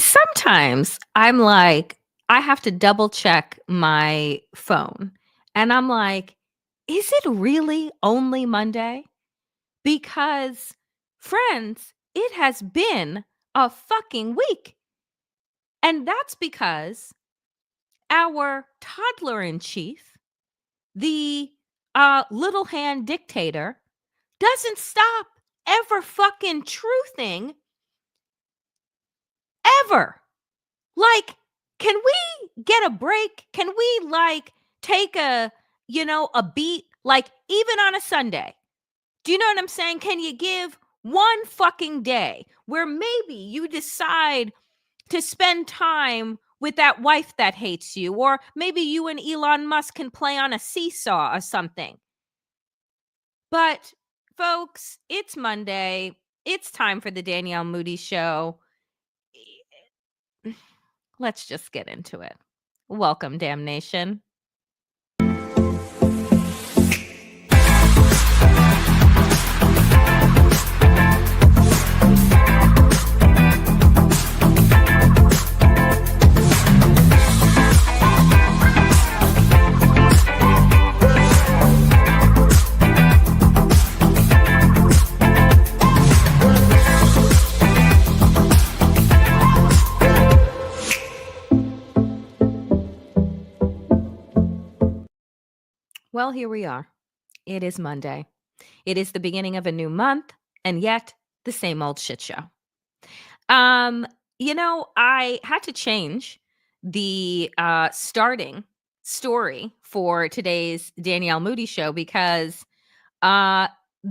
Sometimes I'm like, I have to double check my phone. And I'm like, is it really only Monday? Because, friends, it has been a fucking week. And that's because our toddler in chief, the little hand dictator, doesn't stop ever fucking truthing ever. Like, can we get a break? Can we take a beat, like even on a Sunday? Do you know what I'm saying? Can you give one fucking day where maybe you decide to spend time with that wife that hates you, or maybe you and Elon Musk can play on a seesaw or something? But folks, it's Monday. It's time for the Danielle Moodie show. Let's just get into it. Welcome, damnation. Well, here we are. It is Monday. It is the beginning of a new month, and yet the same old shit show. I had to change the starting story for today's Danielle Moodie show because the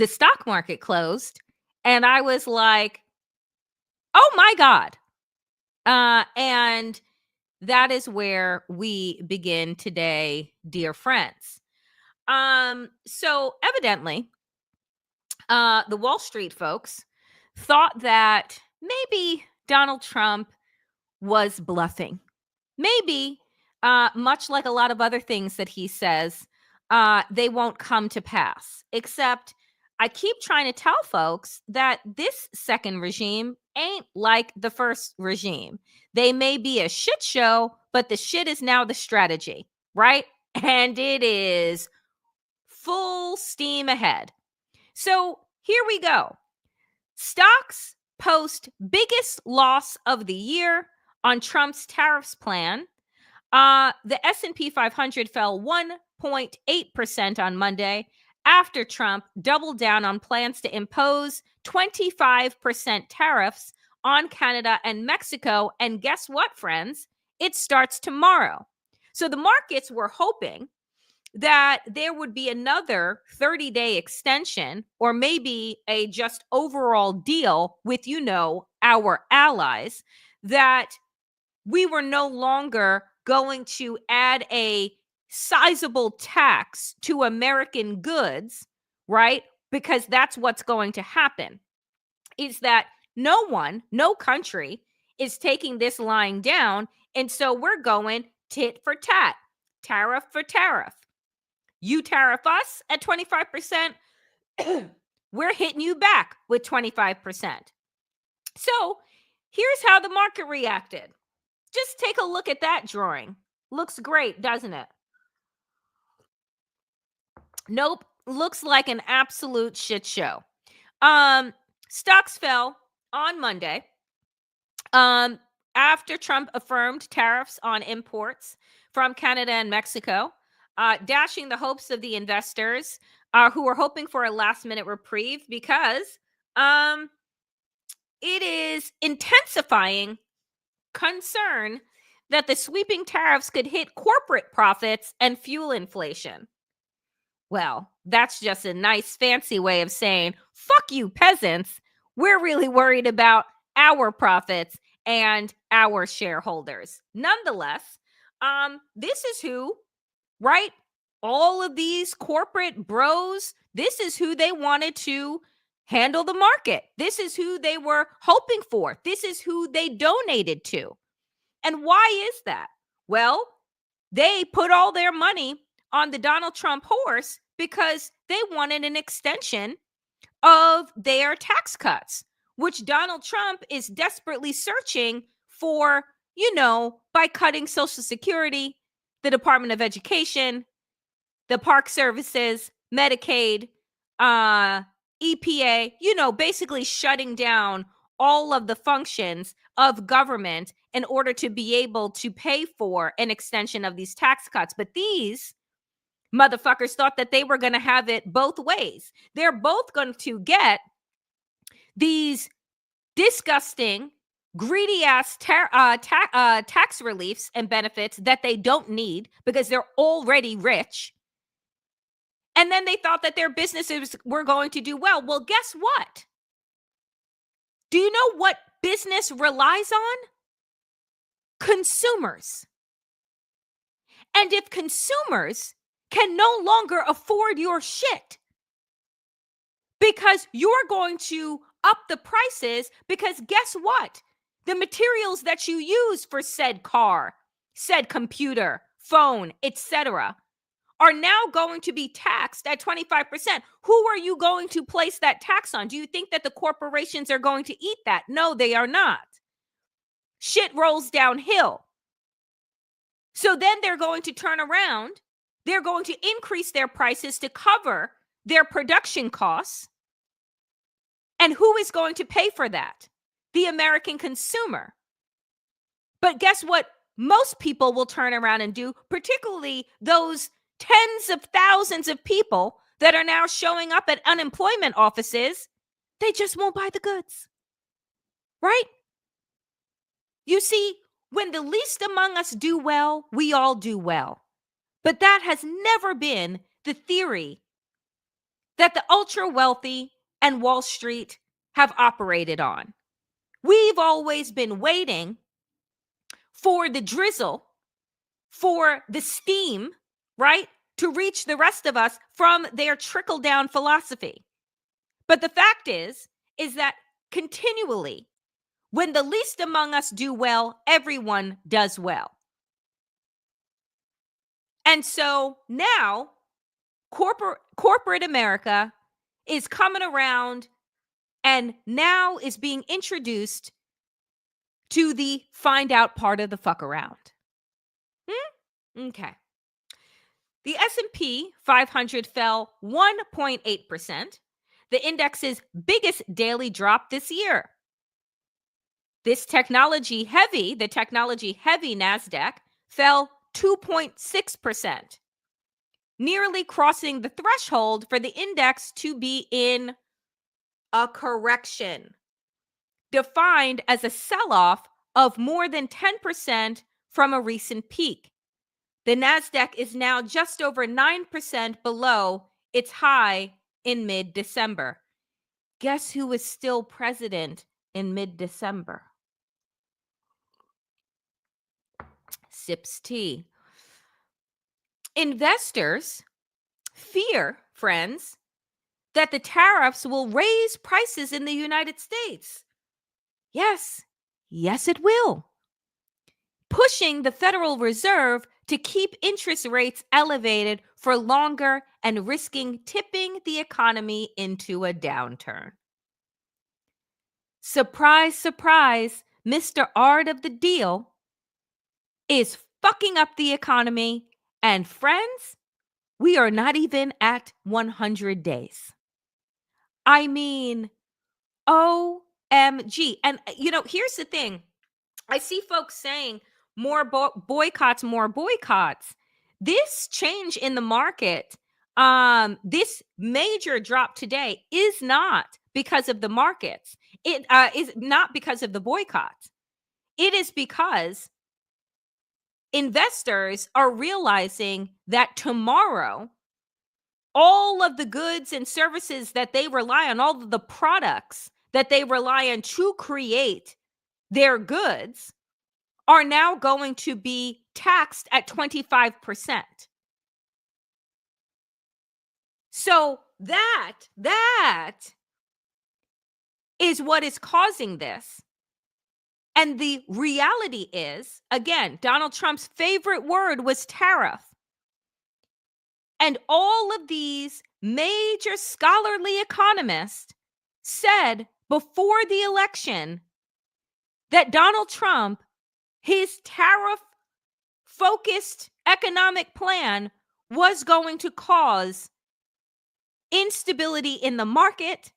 stock market closed, and I was like, oh my God. And that is where we begin today, dear friends. So evidently, the Wall Street folks thought that maybe Donald Trump was bluffing. Maybe, much like a lot of other things that he says, they won't come to pass. Except I keep trying to tell folks that this second regime ain't like the first regime. They may be a shit show, but the shit is now the strategy, right? And it is full steam ahead. So here we go. Stocks post biggest loss of the year on Trump's tariffs plan. The S&P 500 fell 1.8% on Monday after Trump doubled down on plans to impose 25% tariffs on Canada and Mexico. And guess what, friends? It starts tomorrow. So the markets were hoping that there would be another 30-day extension or maybe a just overall deal with, our allies, that we were no longer going to add a sizable tax to American goods, right? Because that's what's going to happen, is that no country is taking this lying down. And so we're going tit for tat, tariff for tariff. You tariff us at 25%, we're hitting you back with 25%. So here's how the market reacted. Just take a look at that drawing. Looks great, doesn't it? Nope. Looks like an absolute shit show. Stocks fell on Monday after Trump affirmed tariffs on imports from Canada and Mexico, dashing the hopes of the investors who were hoping for a last-minute reprieve because it is intensifying concern that the sweeping tariffs could hit corporate profits and fuel inflation. Well, that's just a nice fancy way of saying, fuck you, peasants. We're really worried about our profits and our shareholders. Nonetheless, this is who, right? All of these corporate bros, this is who they wanted to handle the market. This is who they were hoping for. This is who they donated to. And why is that? Well, they put all their money on the Donald Trump horse because they wanted an extension of their tax cuts, which Donald Trump is desperately searching for, by cutting Social Security, the Department of Education, the Park Services, Medicaid, EPA, basically shutting down all of the functions of government in order to be able to pay for an extension of these tax cuts. But these motherfuckers thought that they were going to have it both ways. They're both going to get these disgusting, greedy ass tax reliefs and benefits that they don't need because they're already rich. And then they thought that their businesses were going to do well. Well, guess what? Do you know what business relies on? Consumers. And if consumers can no longer afford your shit because you're going to up the prices, because guess what? The materials that you use for said car, said computer, phone, etc., are now going to be taxed at 25%. Who are you going to place that tax on? Do you think that the corporations are going to eat that? No, they are not. Shit rolls downhill. So then they're going to turn around. They're going to increase their prices to cover their production costs. And who is going to pay for that? The American consumer. But guess what? Most people will turn around and do, particularly those tens of thousands of people that are now showing up at unemployment offices. They just won't buy the goods. Right? You see, when the least among us do well, we all do well. But that has never been the theory that the ultra wealthy and Wall Street have operated on. We've always been waiting for the drizzle, for the steam, right, to reach the rest of us from their trickle-down philosophy. But the fact is that continually, when the least among us do well, everyone does well. And so now, corporate America is coming around and now is being introduced to the find out part of the fuck around. Okay. The S&P 500 fell 1.8%, the index's biggest daily drop this year. The technology heavy NASDAQ fell 2.6%, nearly crossing the threshold for the index to be in a correction, defined as a sell-off of more than 10% from a recent peak. The NASDAQ is now just over 9% below its high in mid-December. Guess who is still president in mid-December? Sips tea. Investors fear, friends, that the tariffs will raise prices in the United States. Yes, it will. Pushing the Federal Reserve to keep interest rates elevated for longer and risking tipping the economy into a downturn. Surprise, surprise, Mr. Art of the Deal is fucking up the economy. And friends, we are not even at 100 days. I mean, OMG. And, here's the thing. I see folks saying more boycotts. This change in the market, this major drop today is not because of the markets. It is not because of the boycotts. It is because investors are realizing that tomorrow, all of the goods and services that they rely on, all of the products that they rely on to create their goods, are now going to be taxed at 25%. So that is what is causing this. And the reality is, again, Donald Trump's favorite word was tariff. And all of these major scholarly economists said before the election that Donald Trump, his tariff focused economic plan was going to cause instability in the market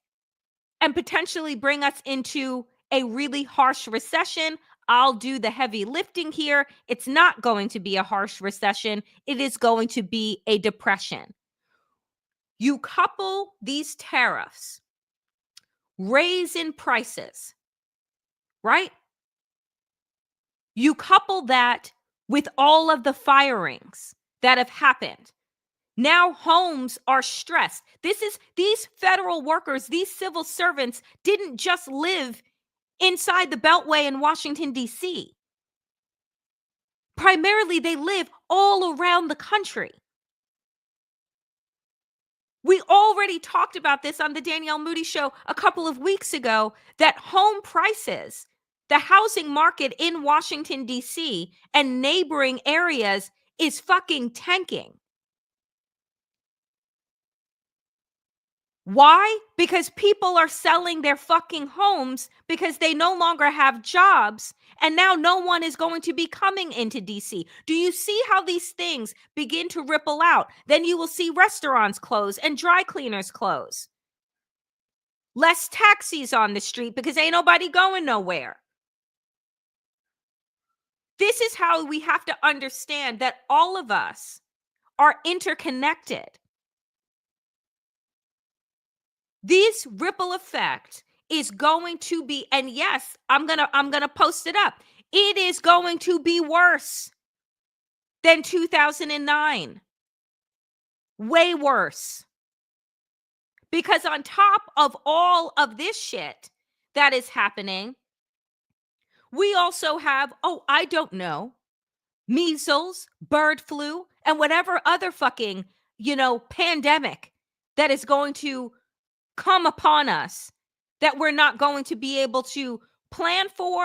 and potentially bring us into a really harsh recession. I'll do the heavy lifting here. It's not going to be a harsh recession. It is going to be a depression. You couple these tariffs, raise in prices, right? You couple that with all of the firings that have happened. Now homes are stressed. These federal workers, these civil servants didn't just live inside the Beltway in Washington, D.C. Primarily, they live all around the country. We already talked about this on the Danielle Moodie show a couple of weeks ago, that home prices, the housing market in Washington, D.C. and neighboring areas is fucking tanking. Why? Because people are selling their fucking homes because they no longer have jobs, and now no one is going to be coming into DC. Do you see how these things begin to ripple out? Then you will see restaurants close and dry cleaners close. Less taxis on the street because ain't nobody going nowhere. This is how we have to understand that all of us are interconnected. This ripple effect is going to be, and yes, I'm gonna post it up. It is going to be worse than 2009. Way worse. Because on top of all of this shit that is happening, we also have, I don't know, measles, bird flu, and whatever other fucking, pandemic that is going to come upon us that we're not going to be able to plan for,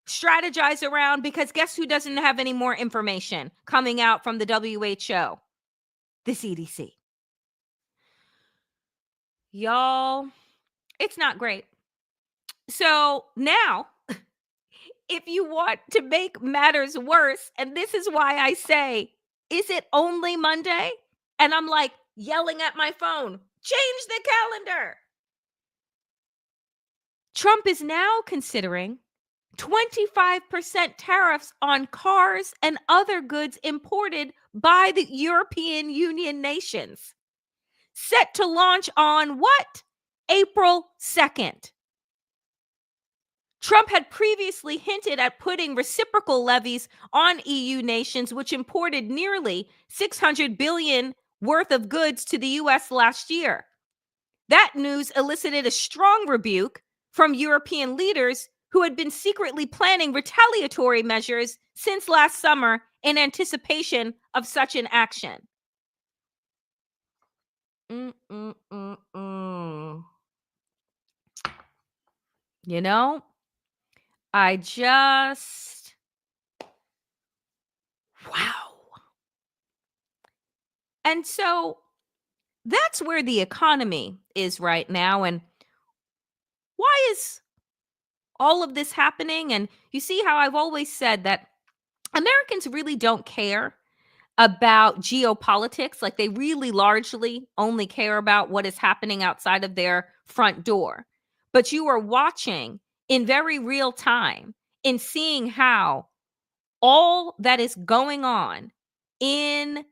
strategize around, because guess who doesn't have any more information coming out from the WHO? The CDC. Y'all, it's not great. So now, if you want to make matters worse, and this is why I say, is it only Monday? And I'm like yelling at my phone, change the calendar. Trump is now considering 25% tariffs on cars and other goods imported by the European Union nations. Set to launch on what? April 2nd. Trump had previously hinted at putting reciprocal levies on EU nations, which imported nearly $600 billion worth of goods to the U.S. last year. That news elicited a strong rebuke from European leaders who had been secretly planning retaliatory measures since last summer in anticipation of such an action. You know, I just, wow. And so that's where the economy is right now. And why is all of this happening? And you see how I've always said that Americans really don't care about geopolitics. Like, they really largely only care about what is happening outside of their front door. But you are watching in very real time in seeing how all that is going on in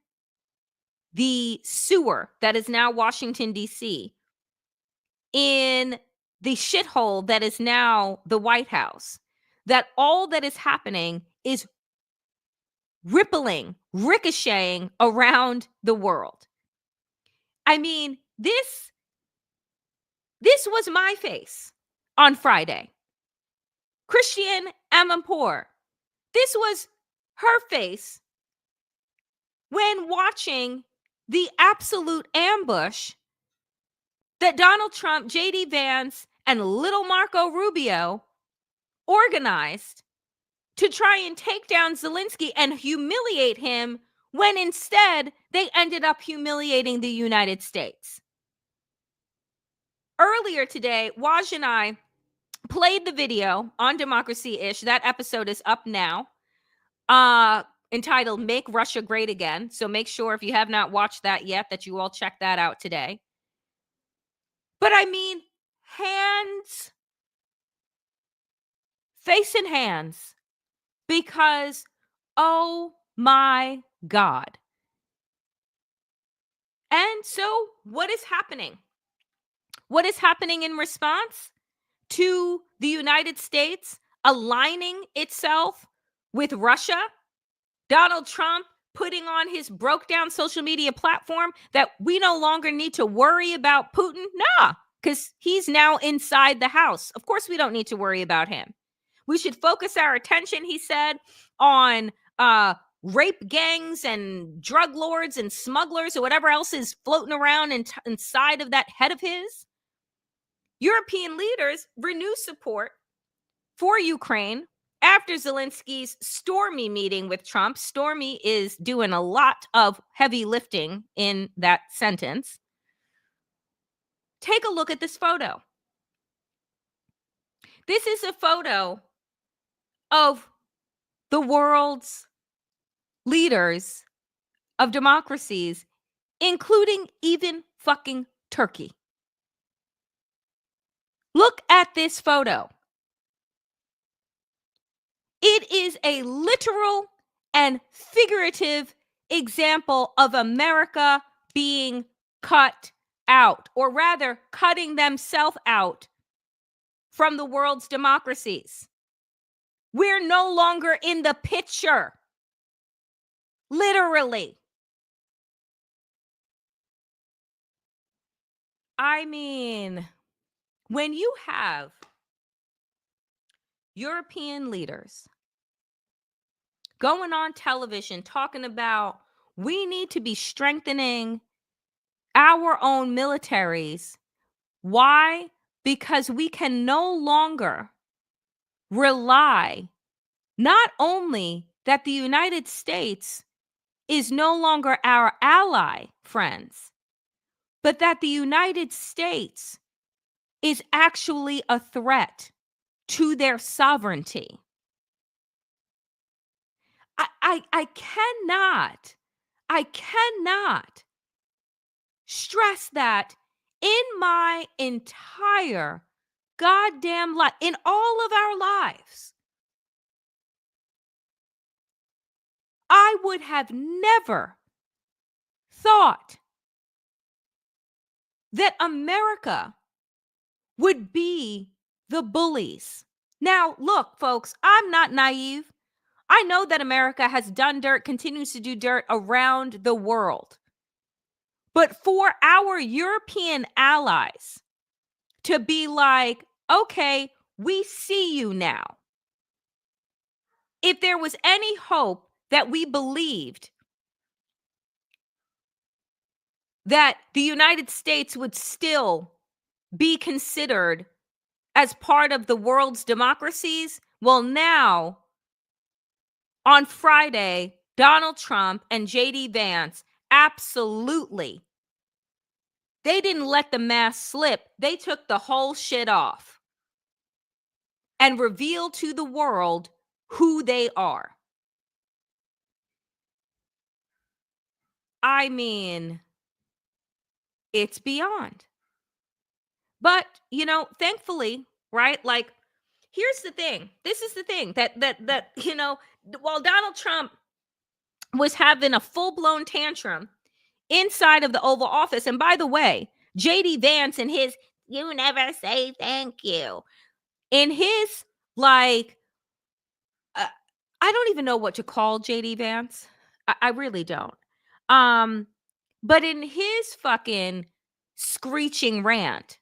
the sewer that is now Washington, D.C., in the shithole that is now the White House, that all that is happening is rippling, ricocheting around the world. I mean, this was my face on Friday. Christiane Amanpour. This was her face when watching the absolute ambush that Donald Trump, J.D. Vance, and little Marco Rubio organized to try and take down Zelensky and humiliate him, when instead they ended up humiliating the United States. earlier today, Waj and I played the video on Democracy-ish. That episode is up now, entitled Make Russia Great Again. So make sure if you have not watched that yet that you all check that out today. But I mean, hands, face in hands, because, oh my God. And so what is happening? What is happening in response to the United States aligning itself with Russia? Donald Trump putting on his broke down social media platform that we no longer need to worry about Putin? Nah, because he's now inside the house. Of course, we don't need to worry about him. We should focus our attention, he said, on rape gangs and drug lords and smugglers or whatever else is floating around inside of that head of his. European leaders renew support for Ukraine after Zelensky's stormy meeting with Trump. Stormy is doing a lot of heavy lifting in that sentence. Take a look at this photo. This is a photo of the world's leaders of democracies, including even fucking Turkey. Look at this photo. It is a literal and figurative example of America being cut out, or rather cutting themselves out from the world's democracies. We're no longer in the picture. Literally. I mean, when you have European leaders going on television talking about we need to be strengthening our own militaries. Why? Because we can no longer rely, not only that the United States is no longer our ally, friends, but that the United States is actually a threat to their sovereignty. I cannot stress that in my entire goddamn life, in all of our lives. I would have never thought that America would be the bullies. Now, look, folks, I'm not naive. I know that America has done dirt, continues to do dirt around the world. But for our European allies to be like, okay, we see you now. If there was any hope that we believed that the United States would still be considered as part of the world's democracies, well, now, on Friday, Donald Trump and J.D. Vance absolutely, they didn't let the mask slip. They took the whole shit off and revealed to the world who they are. I mean, it's beyond. But, you know, thankfully, right? Like, here's the thing. This is the thing that you know, while Donald Trump was having a full-blown tantrum inside of the Oval Office, and by the way, J.D. Vance and his "you never say thank you," in his, like, I don't even know what to call J.D. Vance. I really don't. But in his fucking screeching rant,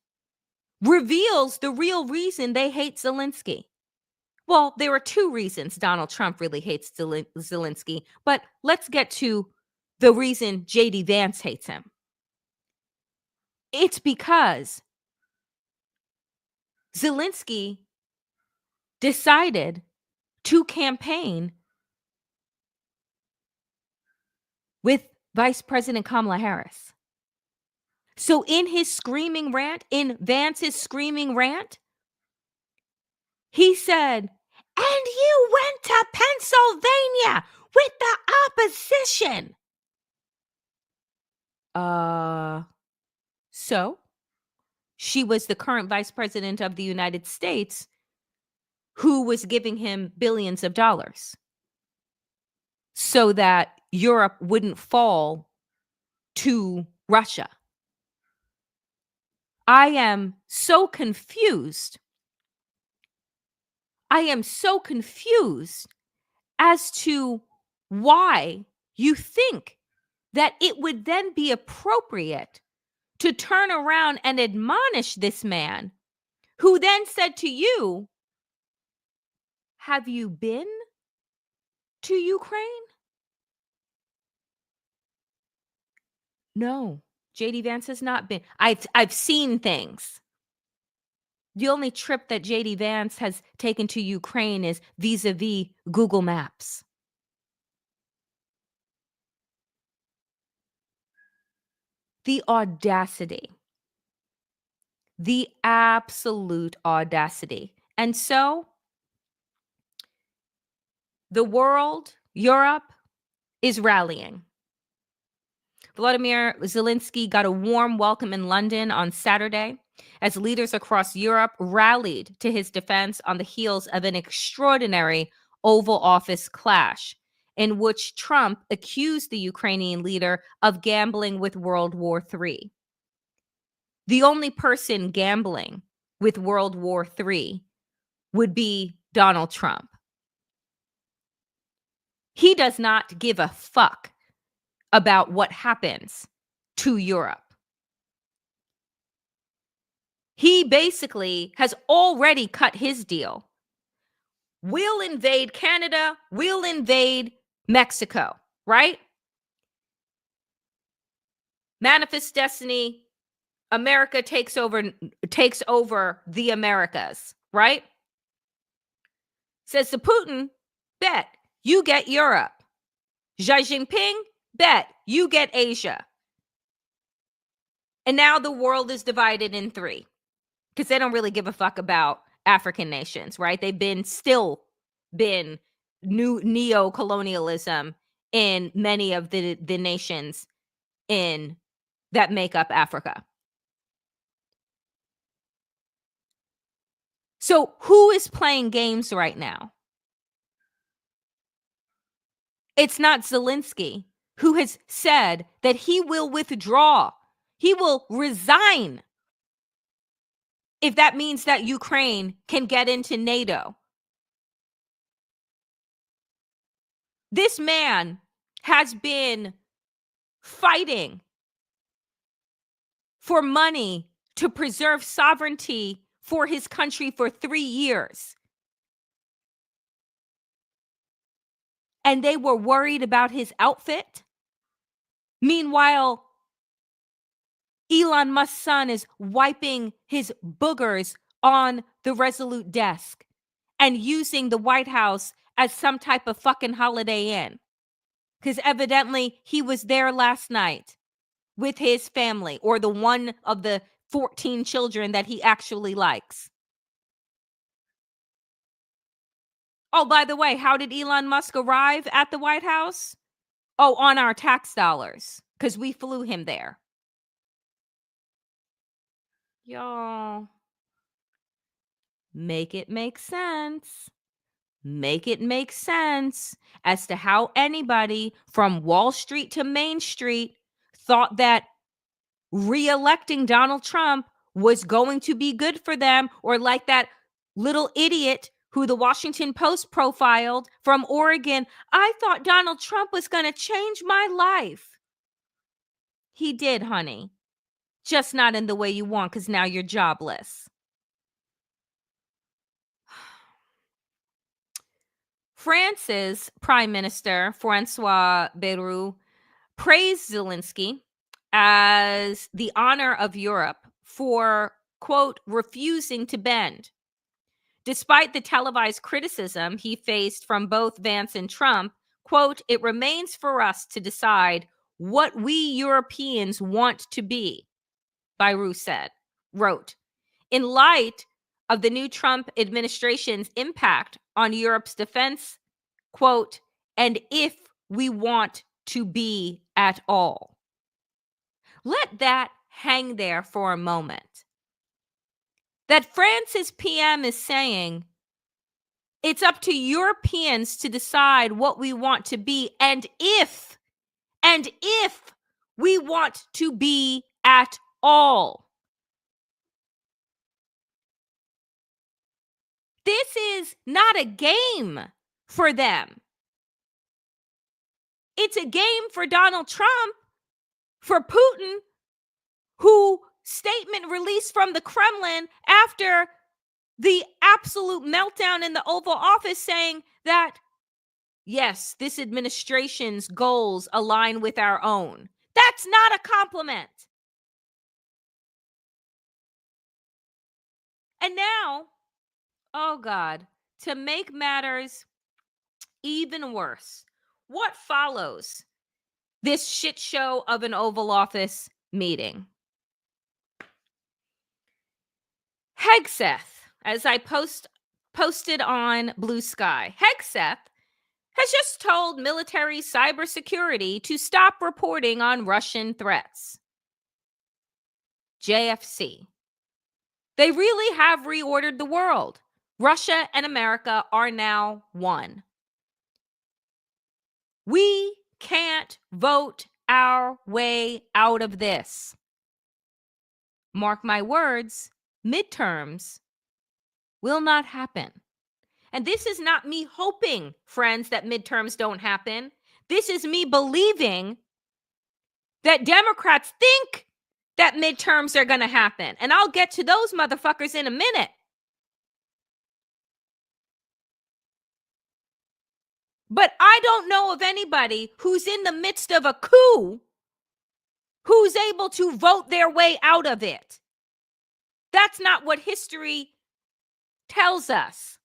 reveals the real reason they hate Zelensky. Well, there are two reasons Donald Trump really hates Zelensky, but let's get to the reason J.D. Vance hates him. It's because Zelensky decided to campaign with Vice President Kamala Harris. So in his screaming rant, in Vance's screaming rant, he said, and you went to Pennsylvania with the opposition. So she was the current vice president of the United States who was giving him billions of dollars so that Europe wouldn't fall to Russia. I am so confused. I am so confused as to why you think that it would then be appropriate to turn around and admonish this man who then said to you, have you been to Ukraine? No, JD Vance has not been. I've seen things. The only trip that JD Vance has taken to Ukraine is vis-a-vis Google Maps. The audacity. The absolute audacity. And so the world, Europe, is rallying. Volodymyr Zelensky got a warm welcome in London on Saturday as leaders across Europe rallied to his defense on the heels of an extraordinary Oval Office clash in which Trump accused the Ukrainian leader of gambling with World War III. The only person gambling with World War III would be Donald Trump. He does not give a fuck about what happens to Europe. He basically has already cut his deal. We'll invade Canada, we'll invade Mexico, right? Manifest destiny, America takes over the Americas, right? Says to Putin, bet you get Europe. Xi Jinping, bet you get Asia. And now the world is divided in three because they don't really give a fuck about African nations, right? They've still been new neo-colonialism in many of the nations in that make up Africa. So who is playing games right now? It's not Zelensky, who has said that he will withdraw. He will resign if that means that Ukraine can get into NATO. This man has been fighting for money to preserve sovereignty for his country for 3 years. And they were worried about his outfit. Meanwhile, Elon Musk's son is wiping his boogers on the Resolute desk and using the White House as some type of fucking Holiday Inn. Because evidently he was there last night with his family, or the one of the 14 children that he actually likes. Oh, by the way, how did Elon Musk arrive at the White House? Oh, on our tax dollars, because we flew him there. Y'all, make it make sense. Make it make sense as to how anybody from Wall Street to Main Street thought that re-electing Donald Trump was going to be good for them, or like that little idiot who the Washington Post profiled from Oregon. I thought Donald Trump was going to change my life. He did, honey. Just not in the way you want, because now you're jobless. France's Prime Minister, Francois Bayrou, praised Zelensky as the honor of Europe for, quote, refusing to bend. Despite the televised criticism he faced from both Vance and Trump, quote, it remains for us to decide what we Europeans want to be. Bayrou wrote, in light of the new Trump administration's impact on Europe's defense, quote, and if we want to be at all. Let that hang there for a moment. That France's PM is saying, it's up to Europeans to decide what we want to be and if we want to be at all. This is not a game for them. It's a game for Donald Trump, for Putin, who statement released from the Kremlin after the absolute meltdown in the Oval Office saying that, yes, this administration's goals align with our own. That's not a compliment. And now, oh God, to make matters even worse, what follows this shit show of an Oval Office meeting? Hegseth, as I posted on Blue Sky, Hegseth has just told military cybersecurity to stop reporting on Russian threats. JFC. They really have reordered the world. Russia and America are now one. We can't vote our way out of this. Mark my words, midterms will not happen. And this is not me hoping, friends, that midterms don't happen. This is me believing that Democrats think that midterms are going to happen. And I'll get to those motherfuckers in a minute. But I don't know of anybody who's in the midst of a coup who's able to vote their way out of it. That's not what history tells us.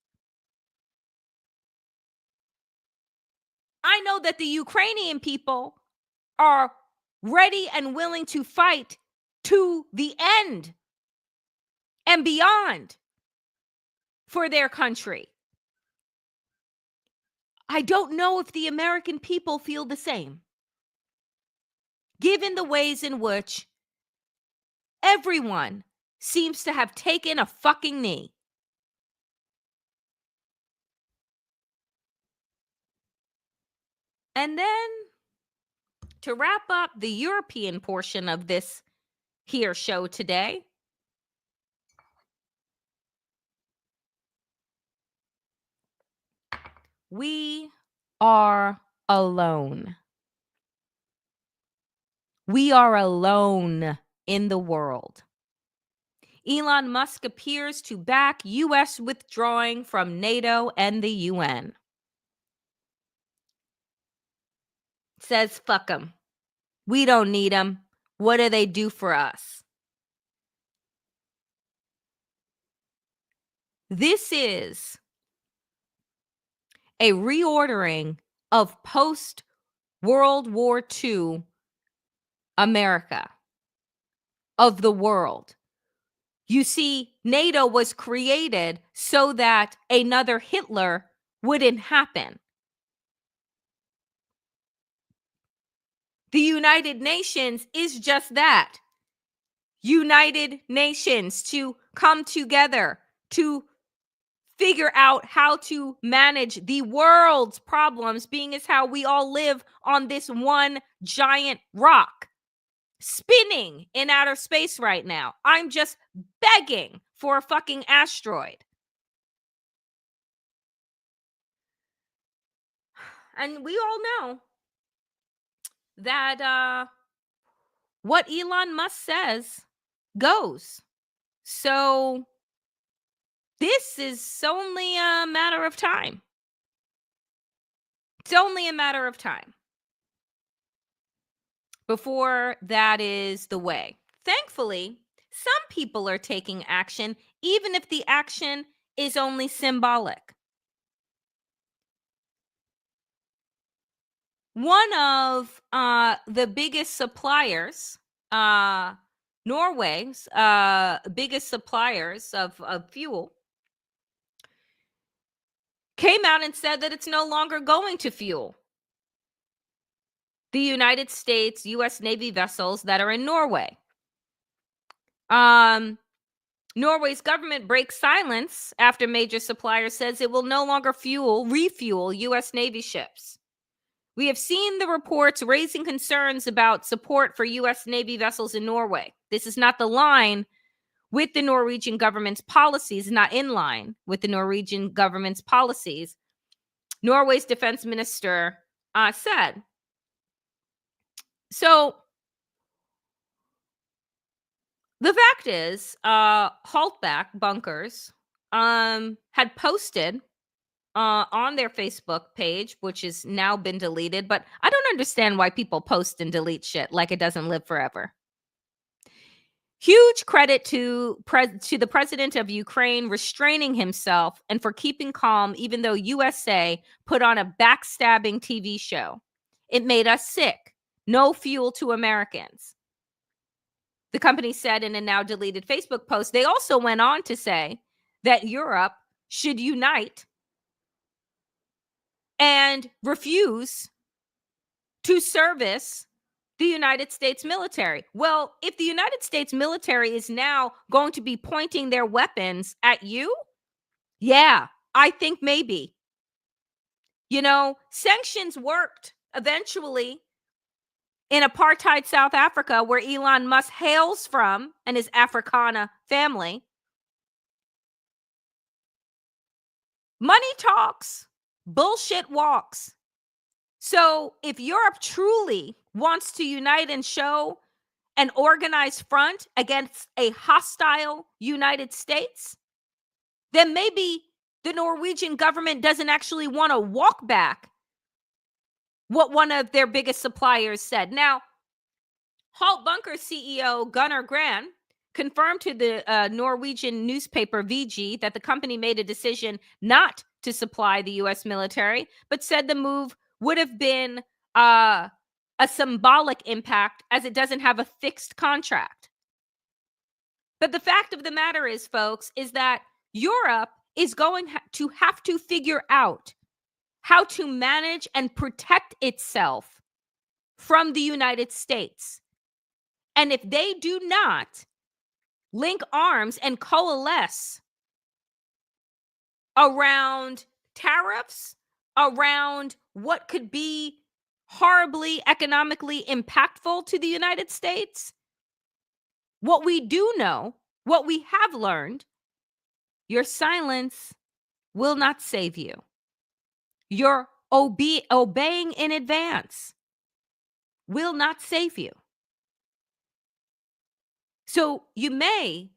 I know that the Ukrainian people are ready and willing to fight to the end and beyond for their country. I don't know if the American people feel the same, given the ways in which everyone seems to have taken a fucking knee. And then, to wrap up the European portion of this here show today, we are alone. We are alone in the world. Elon Musk appears to back U.S. withdrawing from NATO and the UN. Says, fuck them. We don't need them. What do they do for us? This is a reordering of post-World War II America, of the world. You see, NATO was created so that another Hitler wouldn't happen. The United Nations is just that. United Nations, to come together, to figure out how to manage the world's problems, being as how we all live on this one giant rock, spinning in outer space right now. I'm just begging for a fucking asteroid. And we all know that what Elon Musk says goes. So this is only a matter of time. It's only a matter of time before that is the way. Thankfully, some people are taking action, even if the action is only symbolic. One of the biggest suppliers Norway's biggest suppliers of fuel, came out and said that it's no longer going to fuel the United States U.S. Navy vessels that are in Norway. Norway's government breaks silence after major supplier says it will no longer refuel U.S. Navy ships. We have seen the reports raising concerns about support for U.S. Navy vessels in Norway. This is not the line with the Norwegian government's policies, not in line with the Norwegian government's policies, Norway's defense minister said. So the fact is, Haltback Bunkers had posted on their Facebook page, which has now been deleted, but I don't understand why people post and delete shit like it doesn't live forever. Huge credit to the president of Ukraine restraining himself and for keeping calm, even though USA put on a backstabbing TV show. It made us sick. No fuel to Americans. The company said in a now deleted Facebook post. They also went on to say that Europe should unite and refuse to service the United States military. Well, if the United States military is now going to be pointing their weapons at you, yeah, I think maybe. You know, sanctions worked eventually in apartheid South Africa, where Elon Musk hails from and his Africana family. Money talks, bullshit walks. So if Europe truly wants to unite and show an organized front against a hostile United States, then maybe the Norwegian government doesn't actually want to walk back what one of their biggest suppliers said. Now, Halt Bunker CEO Gunnar Gran confirmed to the Norwegian newspaper VG that the company made a decision not to supply the U.S. military, but said the move would have been a symbolic impact as it doesn't have a fixed contract. But the fact of the matter is, folks, is that Europe is going to have to figure out how to manage and protect itself from the United States. And if they do not link arms and coalesce around tariffs, around what could be horribly economically impactful to the United States, what we do know, what we have learned, your silence will not save you. Your obeying in advance will not save you. So you may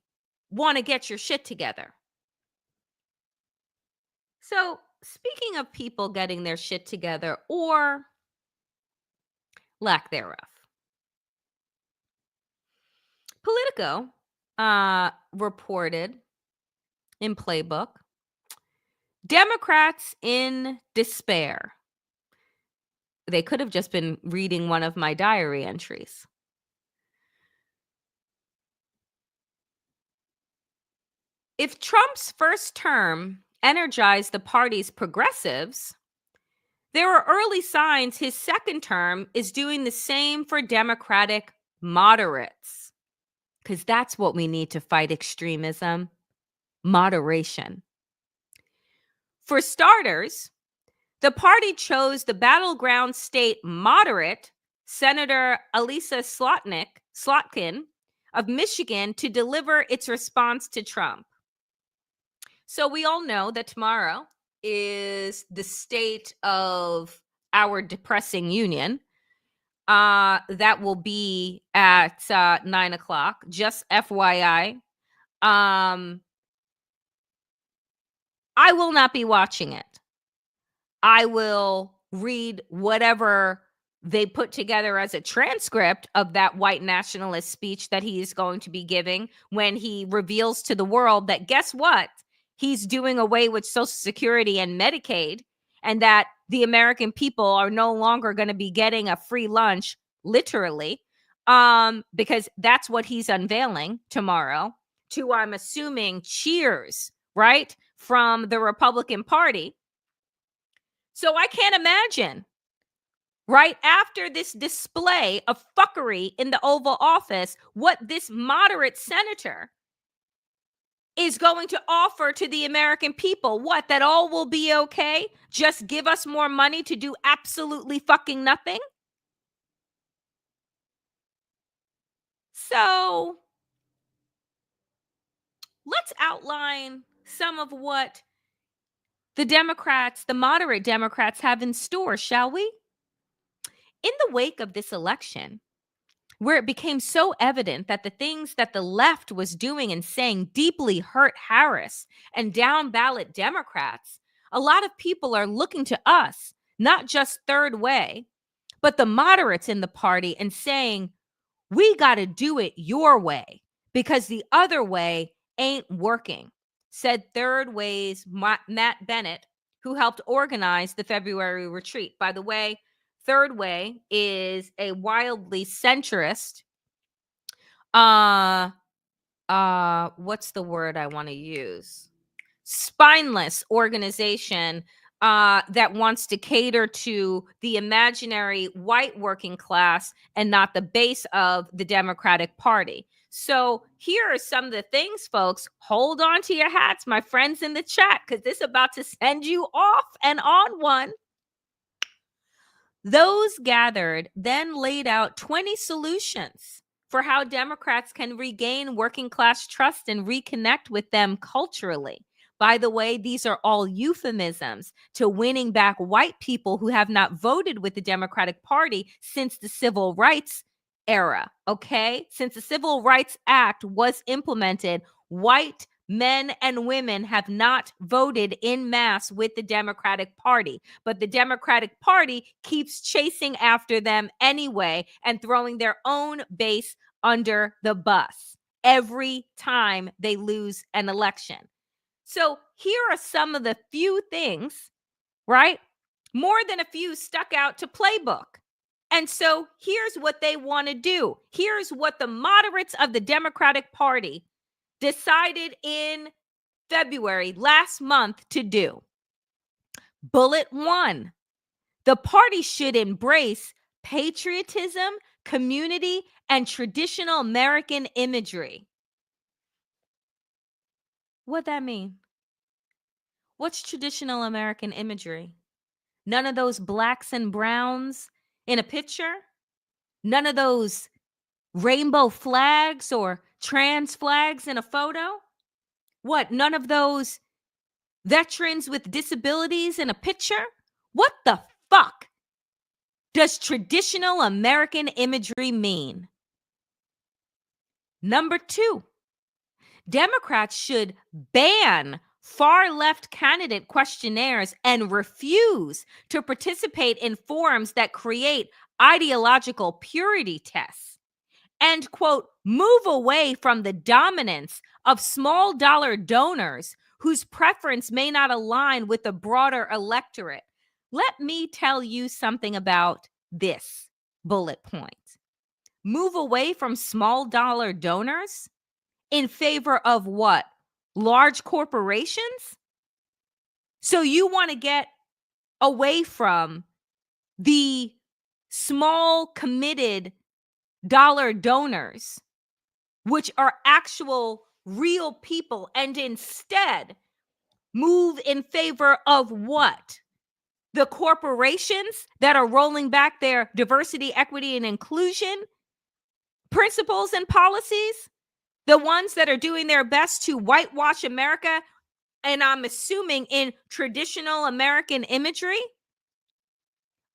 want to get your shit together. So speaking of people getting their shit together or lack thereof, Politico reported in Playbook, Democrats in despair. They could have just been reading one of my diary entries. If Trump's first term energized the party's progressives, there are early signs his second term is doing the same for Democratic moderates. Because that's what we need to fight extremism: moderation. For starters, the party chose the battleground state moderate, Senator Elisa Slotkin of Michigan, to deliver its response to Trump. So we all know that tomorrow is the state of our depressing union. That will be at 9 o'clock. Just FYI. I will not be watching it. I will read whatever they put together as a transcript of that white nationalist speech that he is going to be giving when he reveals to the world that, guess what? He's doing away with Social Security and Medicaid, and that the American people are no longer going to be getting a free lunch, literally, because that's what he's unveiling tomorrow, to, I'm assuming, cheers, right, from the Republican Party. So I can't imagine, right after this display of fuckery in the Oval Office, what this moderate senator is going to offer to the American people. What, that all will be okay? Just give us more money to do absolutely fucking nothing? So let's outline some of what the Democrats, the moderate Democrats, have in store, shall we? In the wake of this election, where it became so evident that the things that the left was doing and saying deeply hurt Harris and down ballot Democrats, a lot of people are looking to us, not just third way, but the moderates in the party, and saying, we got to do it your way because the other way ain't working, said Third Way's Matt Bennett, who helped organize the February retreat. By the way, Third Way is a wildly centrist, what's the word I want to use? Spineless organization that wants to cater to the imaginary white working class and not the base of the Democratic Party. So here are some of the things, folks. Hold on to your hats, my friends in the chat, because this is about to send you off and on one. Those gathered then laid out 20 solutions for how Democrats can regain working class trust and reconnect with them culturally. By the way, these are all euphemisms to winning back white people who have not voted with the Democratic Party since the Civil Rights era, okay? Since the Civil Rights Act was implemented, white men and women have not voted en masse with the Democratic Party, but the Democratic Party keeps chasing after them anyway and throwing their own base under the bus every time they lose an election. So here are some of the few things, right? More than a few stuck out to playbook. And so here's what they want to do. Here's what the moderates of the Democratic Party decided in February last month to do. Bullet 1, the party should embrace patriotism, community, and traditional American imagery. What'd that mean? What's traditional American imagery? None of those blacks and browns in a picture? None of those rainbow flags or trans flags in a photo? What, none of those veterans with disabilities in a picture? What the fuck does traditional American imagery mean? Number 2, Democrats should ban far left candidate questionnaires and refuse to participate in forums that create ideological purity tests. And, quote, move away from the dominance of small dollar donors whose preference may not align with the broader electorate. Let me tell you something about this bullet point. Move away from small dollar donors in favor of what? Large corporations? So you want to get away from the small committed dollar donors, which are actual real people, and instead move in favor of what? The corporations that are rolling back their diversity, equity, and inclusion principles and policies? The ones that are doing their best to whitewash America, and I'm assuming in traditional American imagery?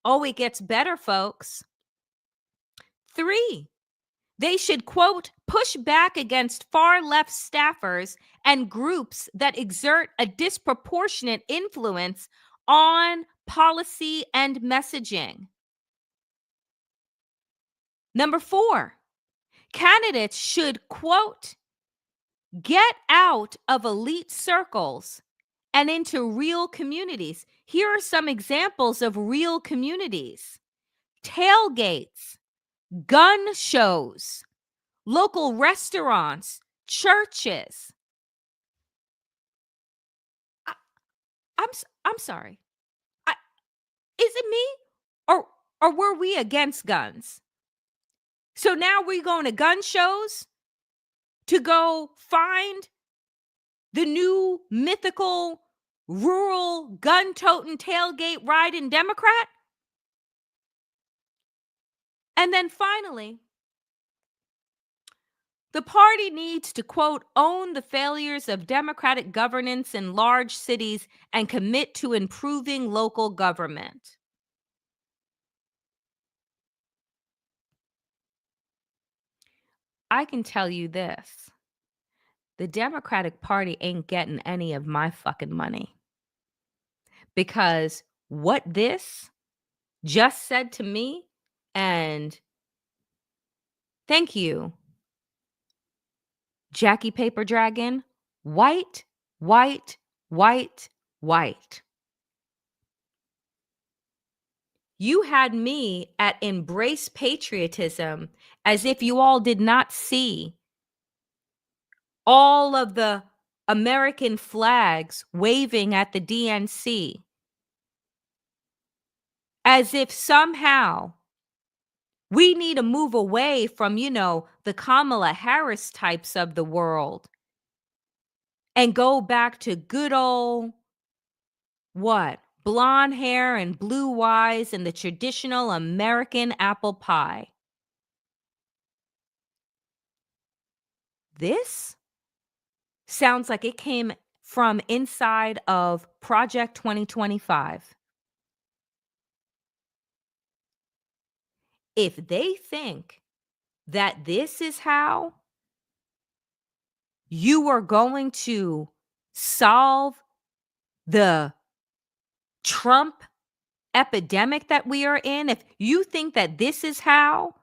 Oh, it gets better, folks. 3, they should, quote, push back against far left staffers and groups that exert a disproportionate influence on policy and messaging. Number 4, candidates should, quote, get out of elite circles and into real communities. Here are some examples of real communities: tailgates, gun shows, local restaurants, churches. I, I'm sorry. I, is it me, or were we against guns? So now we're going to gun shows to go find the new mythical rural gun toting tailgate riding Democrat? And then finally, the party needs to, quote, own the failures of democratic governance in large cities and commit to improving local government. I can tell you this: the Democratic Party ain't getting any of my fucking money, because what this just said to me, and thank you, Jackie Paper Dragon, white, white, white, white. You had me at embrace patriotism, as if you all did not see all of the American flags waving at the DNC, as if somehow we need to move away from, the Kamala Harris types of the world and go back to good old, what? Blonde hair and blue eyes and the traditional American apple pie. This sounds like it came from inside of Project 2025. If they think that this is how you are going to solve the Trump epidemic that we are in, if you think that this is how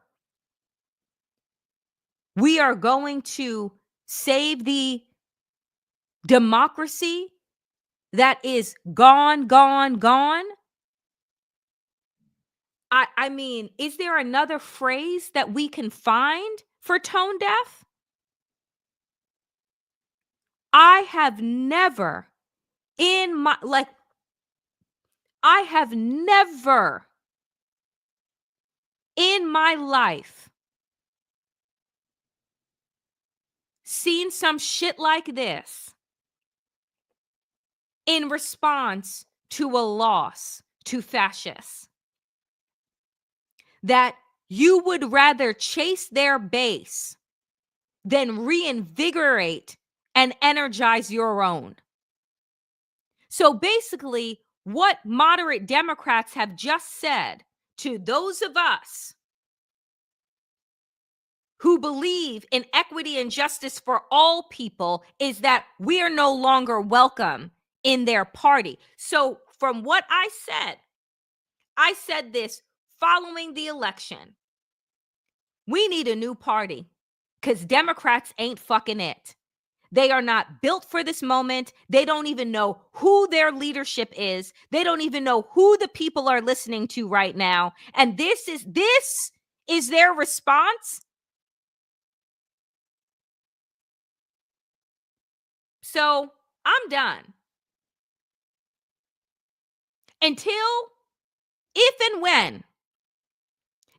we are going to save the democracy that is gone, gone, gone. I mean, is there another phrase that we can find for tone deaf? I have never I have never in my life seen some shit like this in response to a loss to fascists. That you would rather chase their base than reinvigorate and energize your own. So basically, what moderate Democrats have just said to those of us who believe in equity and justice for all people is that we are no longer welcome in their party. So from what I said this following the election. We need a new party because Democrats ain't fucking it. They are not built for this moment. They don't even know who their leadership is. They don't even know who the people are listening to right now. And this is their response. So I'm done. Until, if and when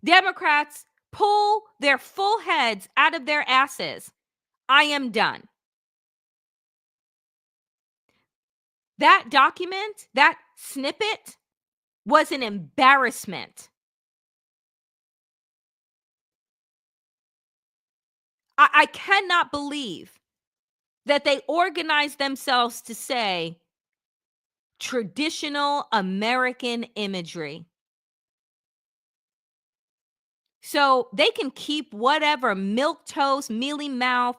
Democrats pull their full heads out of their asses, I am done. That document, that snippet, was an embarrassment. I cannot believe that they organized themselves to say traditional American imagery. So they can keep whatever milquetoast, mealy mouth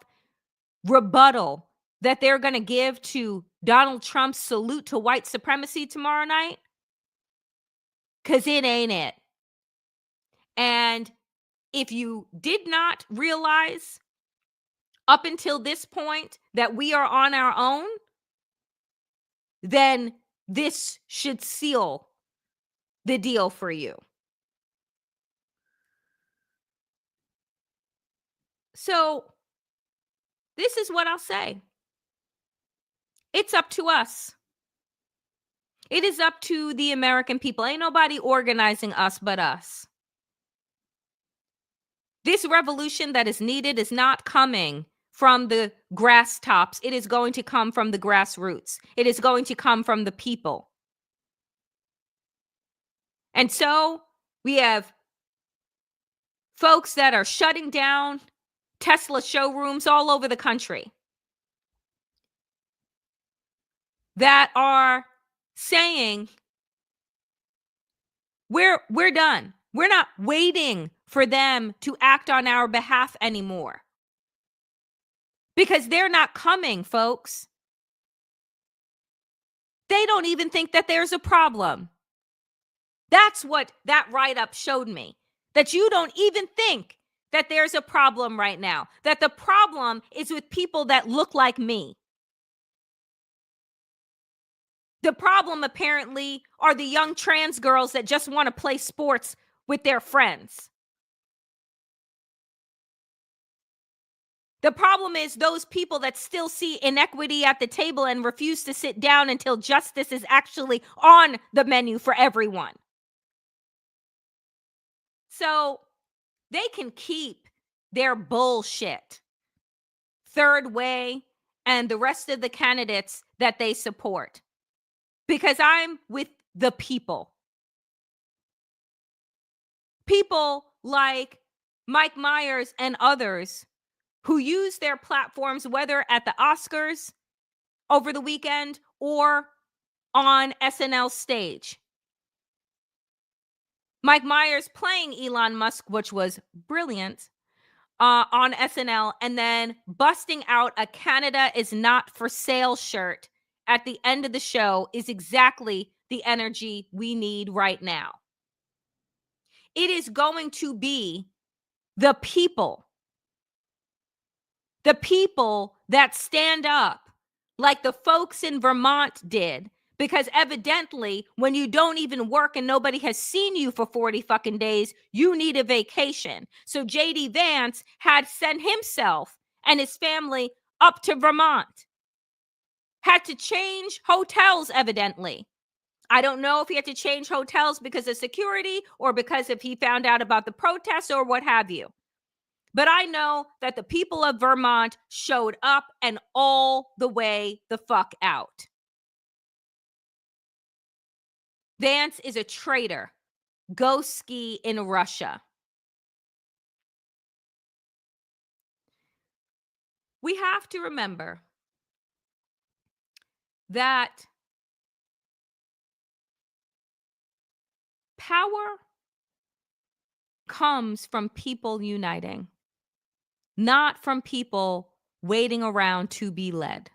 rebuttal that they're going to give to Donald Trump's salute to white supremacy tomorrow night, because it ain't it. And if you did not realize up until this point that we are on our own, then this should seal the deal for you. So this is what I'll say. It's up to us. It is up to the American people. Ain't nobody organizing us but us. This revolution that is needed is not coming from the grass tops. It is going to come from the grassroots. It is going to come from the people. And so we have folks that are shutting down Tesla showrooms all over the country that are saying, we're done. We're not waiting for them to act on our behalf anymore. Because they're not coming, folks. They don't even think that there's a problem. That's what that write-up showed me. That you don't even think that there's a problem right now. That the problem is with people that look like me. The problem, apparently, are the young trans girls that just want to play sports with their friends. The problem is those people that still see inequity at the table and refuse to sit down until justice is actually on the menu for everyone. So they can keep their bullshit. Third Way and the rest of the candidates that they support. Because I'm with the people. People like Mike Myers and others who use their platforms, whether at the Oscars over the weekend or on SNL stage. Mike Myers playing Elon Musk, which was brilliant, on SNL, and then busting out a Canada is not for sale shirt at the end of the show is exactly the energy we need right now. It is going to be the people that stand up like the folks in Vermont did, because evidently when you don't even work and nobody has seen you for 40 fucking days, you need a vacation. So JD Vance had sent himself and his family up to Vermont, had to change hotels evidently. I don't know if he had to change hotels because of security or because if he found out about the protests or what have you. But I know that the people of Vermont showed up and all the way the fuck out. Vance is a traitor. Go ski in Russia. We have to remember that power comes from people uniting, not from people waiting around to be led.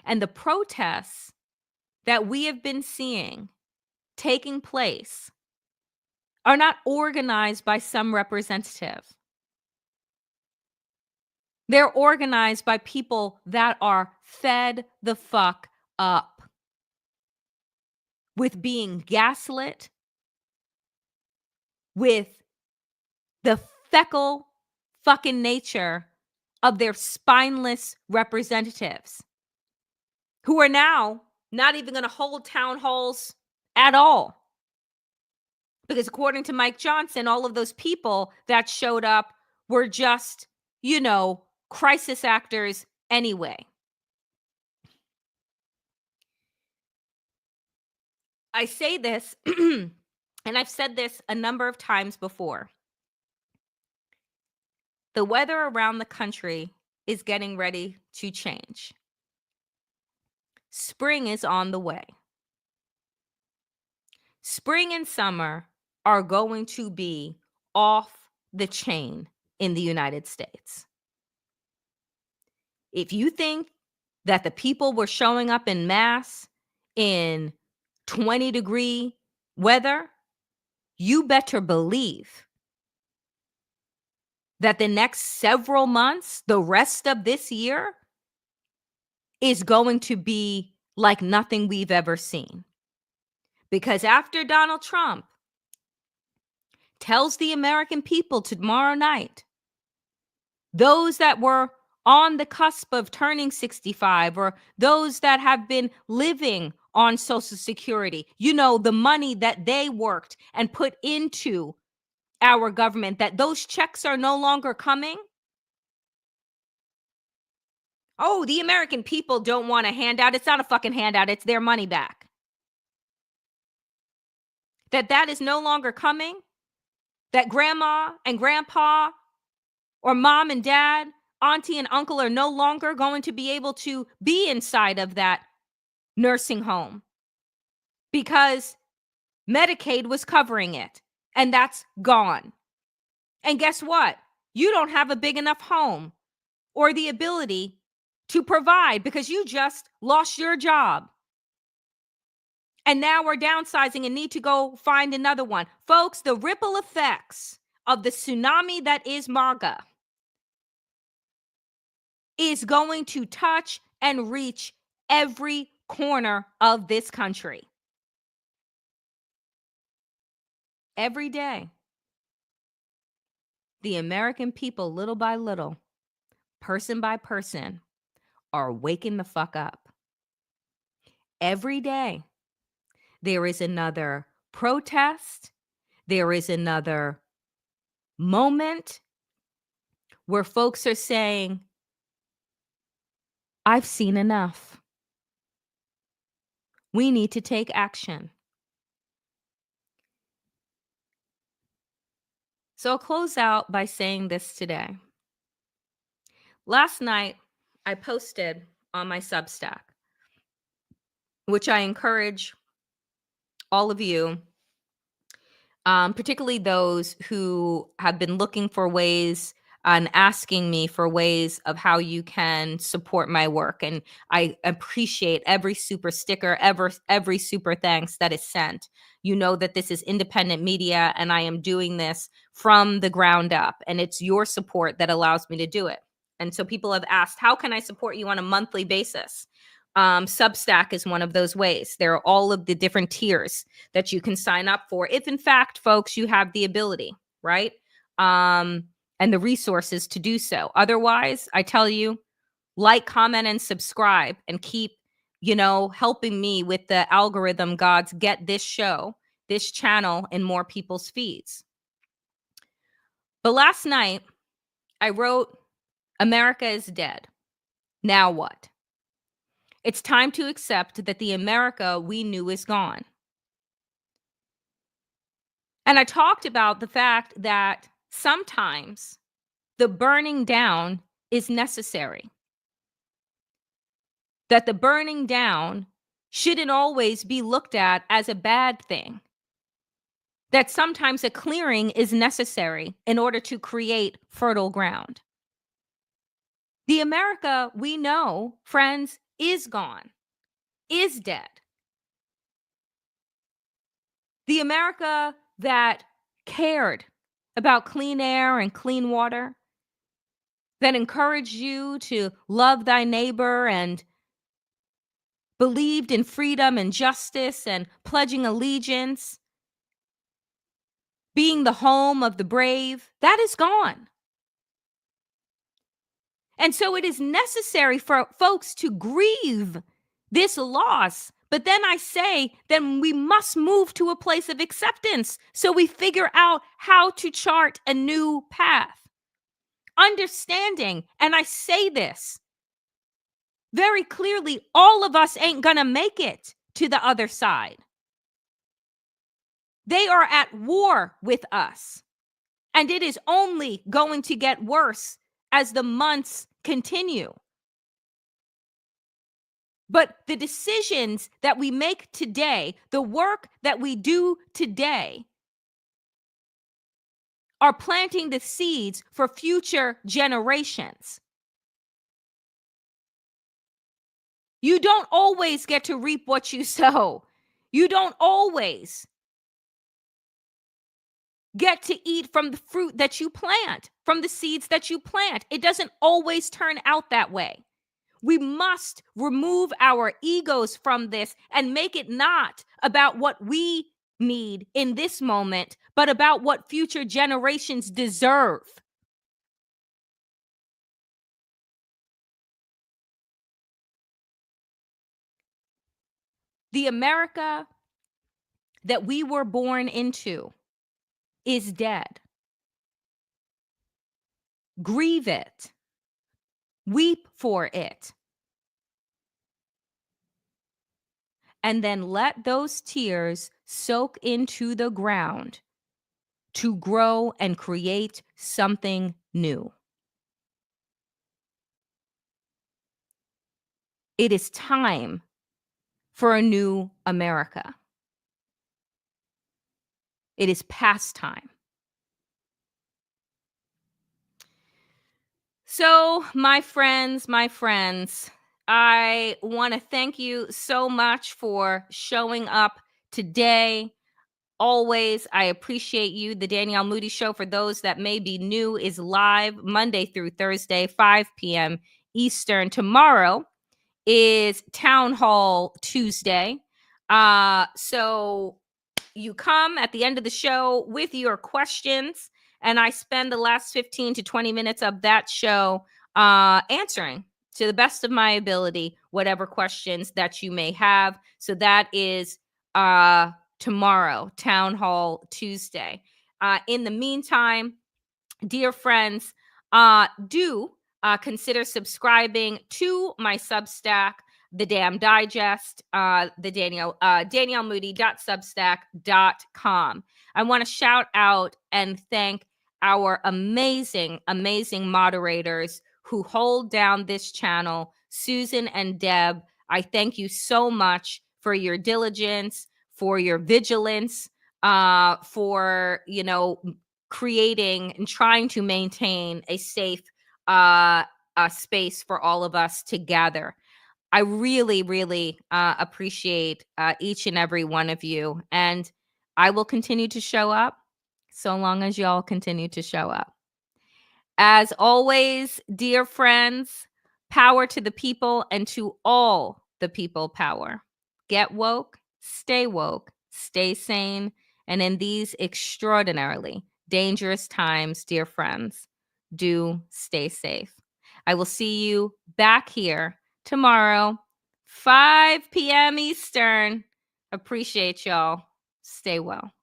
And the protests that we have been seeing taking place are not organized by some representative. They're organized by people that are fed the fuck up with being gaslit, with the feckle fucking nature of their spineless representatives who are now not even going to hold town halls at all. Because according to Mike Johnson, all of those people that showed up were just, crisis actors anyway. I say this, and I've said this a number of times before. The weather around the country is getting ready to change. Spring is on the way. Spring and summer are going to be off the chain in the United States. If you think that the people were showing up in mass in 20-degree weather, you better believe that the next several months, the rest of this year, is going to be like nothing we've ever seen. Because after Donald Trump tells the American people tomorrow night those that were on the cusp of turning 65, or those that have been living on Social Security, the money that they worked and put into our government, that those checks are no longer coming. Oh, the American people don't want a handout. It's not a fucking handout. It's their money back. That is no longer coming. That grandma and grandpa, or mom and dad, auntie and uncle, are no longer going to be able to be inside of that nursing home because Medicaid was covering it, and that's gone. And guess what? You don't have a big enough home or the ability to provide because you just lost your job. And now we're downsizing and need to go find another one. Folks, the ripple effects of the tsunami that is MAGA is going to touch and reach every corner of this country. Every day, the American people, little by little, person by person, are waking the fuck up. Every day, there is another protest. There is another moment where folks are saying, I've seen enough. We need to take action. So I'll close out by saying this today. Last night, I posted on my Substack, which I encourage all of you, particularly those who have been looking for ways and asking me for ways of how you can support my work. And I appreciate every super sticker, every super thanks that is sent. You know that this is independent media, and I am doing this from the ground up, and it's your support that allows me to do it. And so people have asked, how can I support you on a monthly basis? Substack is one of those ways. There are all of the different tiers that you can sign up for, if in fact, folks, you have the ability, right? And the resources to do so. Otherwise, I tell you, like, comment, and subscribe, and keep, helping me with the algorithm gods get this show, this channel, in more people's feeds. But last night, I wrote, America is dead. Now what? It's time to accept that the America we knew is gone. And I talked about the fact that sometimes the burning down is necessary. That the burning down shouldn't always be looked at as a bad thing. That sometimes a clearing is necessary in order to create fertile ground. The America we know, friends, is gone, is dead. The America that cared about clean air and clean water, that encouraged you to love thy neighbor and believed in freedom and justice and pledging allegiance, being the home of the brave, that is gone. And so it is necessary for folks to grieve this loss. But then I say, then we must move to a place of acceptance so we figure out how to chart a new path. Understanding, and I say this very clearly, all of us ain't gonna make it to the other side. They are at war with us, and it is only going to get worse as the months continue. But the decisions that we make today, the work that we do today, are planting the seeds for future generations. You don't always get to reap what you sow. You don't always get to eat from the fruit that you plant, from the seeds that you plant. It doesn't always turn out that way. We must remove our egos from this and make it not about what we need in this moment, but about what future generations deserve. The America that we were born into is dead. Grieve it. Weep for it. And then let those tears soak into the ground to grow and create something new. It is time for a new America. It is past time. So, my friends, I want to thank you so much for showing up today. Always, I appreciate you. The Danielle Moodie Show, for those that may be new, is live Monday through Thursday, 5 p.m. Eastern. Tomorrow is Town Hall Tuesday. So you come at the end of the show with your questions, and I spend the last 15 to 20 minutes of that show answering to the best of my ability whatever questions that you may have. So that is tomorrow, Town Hall Tuesday. In the meantime, dear friends, do consider subscribing to my Substack, The Damn Digest, the DanielleMoodie.substack.com. I want to shout out and thank our amazing, amazing moderators who hold down this channel, Susan and Deb. I thank you so much for your diligence, for your vigilance, for, creating and trying to maintain a safe space for all of us to gather. I really, really appreciate each and every one of you. And I will continue to show up so long as y'all continue to show up. As always, dear friends, power to the people and to all the people power. Get woke, stay sane, and in these extraordinarily dangerous times, dear friends, do stay safe. I will see you back here tomorrow, 5 p.m. Eastern. Appreciate y'all. Stay well.